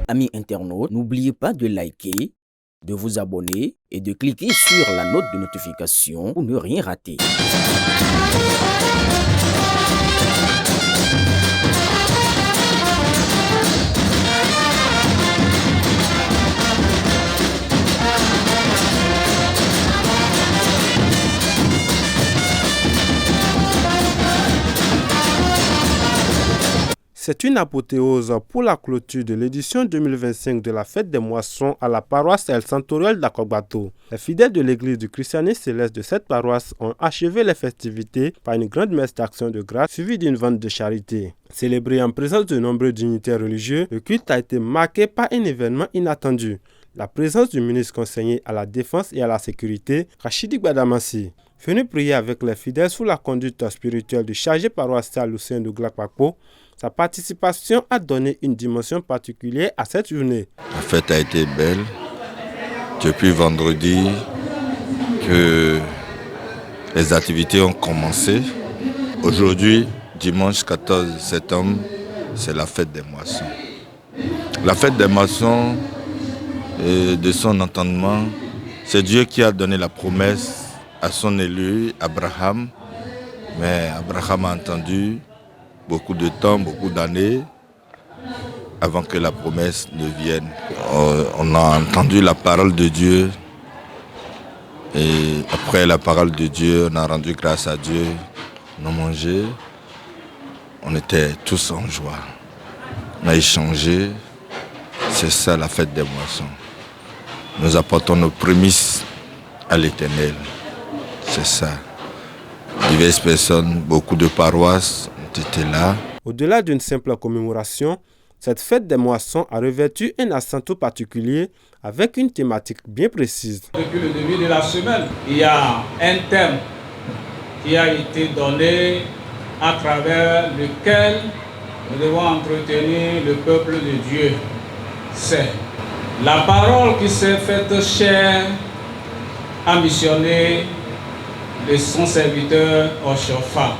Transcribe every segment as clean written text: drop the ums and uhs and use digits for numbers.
Amis internautes, n'oubliez pas de liker, de vous abonner et de cliquer sur la note de notification pour ne rien rater. C'est une apothéose pour la clôture de l'édition 2025 de la Fête des Moissons à la paroisse El Santorial d'Akogbato. Les fidèles de l'église du Christianisme céleste de cette paroisse ont achevé les festivités par une grande messe d'action de grâce suivie d'une vente de charité. Célébré en présence de nombreux dignitaires religieux, le culte a été marqué par un événement inattendu. La présence du ministre conseiller à la Défense et à la Sécurité, Rachidi Gbadamassi. Venu prier avec les fidèles sous la conduite spirituelle du chargé paroissial Lucien de Glakpakpo, sa participation a donné une dimension particulière à cette journée. La fête a été belle. Depuis vendredi que les activités ont commencé. Aujourd'hui, dimanche 14 septembre, c'est la fête des moissons. La fête des moissons, de son entendement, c'est Dieu qui a donné la promesse à son élu, Abraham. Mais Abraham a entendu beaucoup de temps, beaucoup d'années avant que la promesse ne vienne. On a entendu la parole de Dieu et après la parole de Dieu, on a rendu grâce à Dieu, on a mangé, on était tous en joie. On a échangé, c'est ça la fête des moissons. Nous apportons nos prémices à l'Éternel, c'est ça. Diverses personnes, beaucoup de paroisses ont été là. Au-delà d'une simple commémoration, cette fête des moissons a revêtu un accent tout particulier avec une thématique bien précise. Depuis le début de la semaine, il y a un thème qui a été donné à travers lequel nous devons entretenir le peuple de Dieu. C'est la parole qui s'est faite chère à missionner de son serviteur Oshofa.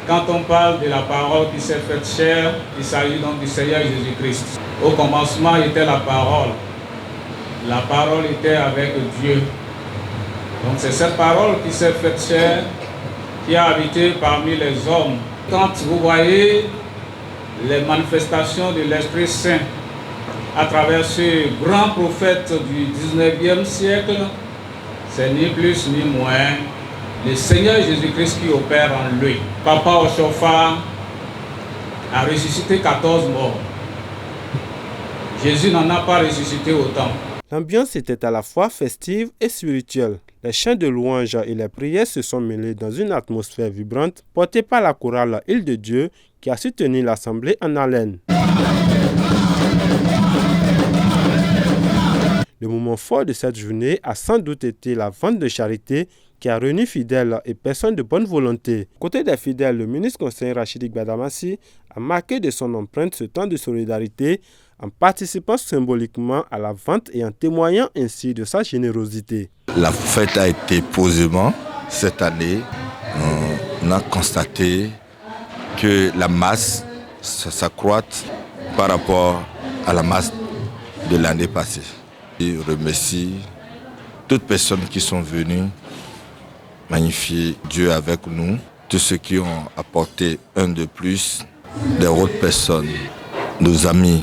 Quand on parle de la parole qui s'est faite chère, il s'agit donc du Seigneur Jésus-Christ. Au commencement était la parole. La parole était avec Dieu. Donc c'est cette parole qui s'est faite chère, qui a habité parmi les hommes. Quand vous voyez les manifestations de l'Esprit Saint à travers ce grand prophète du 19e siècle, c'est ni plus ni moins le Seigneur Jésus-Christ qui opère en lui. Papa Oshofa a ressuscité 14 morts. Jésus n'en a pas ressuscité autant. L'ambiance était à la fois festive et spirituelle. Les chants de louanges et les prières se sont mêlés dans une atmosphère vibrante portée par la chorale Île de Dieu qui a soutenu l'assemblée en haleine. Le moment fort de cette journée a sans doute été la vente de charité qui a réuni fidèles et personnes de bonne volonté. Côté des fidèles, le ministre conseiller Rachidi Gbadamassi a marqué de son empreinte ce temps de solidarité en participant symboliquement à la vente et en témoignant ainsi de sa générosité. La fête a été posément. Cette année, on a constaté que la masse s'accroît par rapport à la masse de l'année passée. Je remercie toutes personnes qui sont venues magnifier Dieu avec nous, tous ceux qui ont apporté un de plus, des autres personnes, nos amis,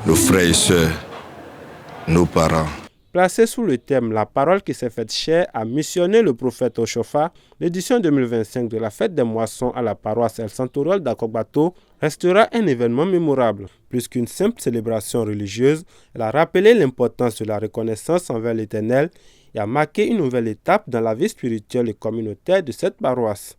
nos frères et sœurs, nos parents. Placé sous le thème « La parole qui s'est faite chère » a missionné le prophète Oshofa, l'édition 2025 de la Fête des Moissons à la paroisse El Santorial d'Akogbato restera un événement mémorable. Plus qu'une simple célébration religieuse, elle a rappelé l'importance de la reconnaissance envers l'Éternel et a marqué une nouvelle étape dans la vie spirituelle et communautaire de cette paroisse.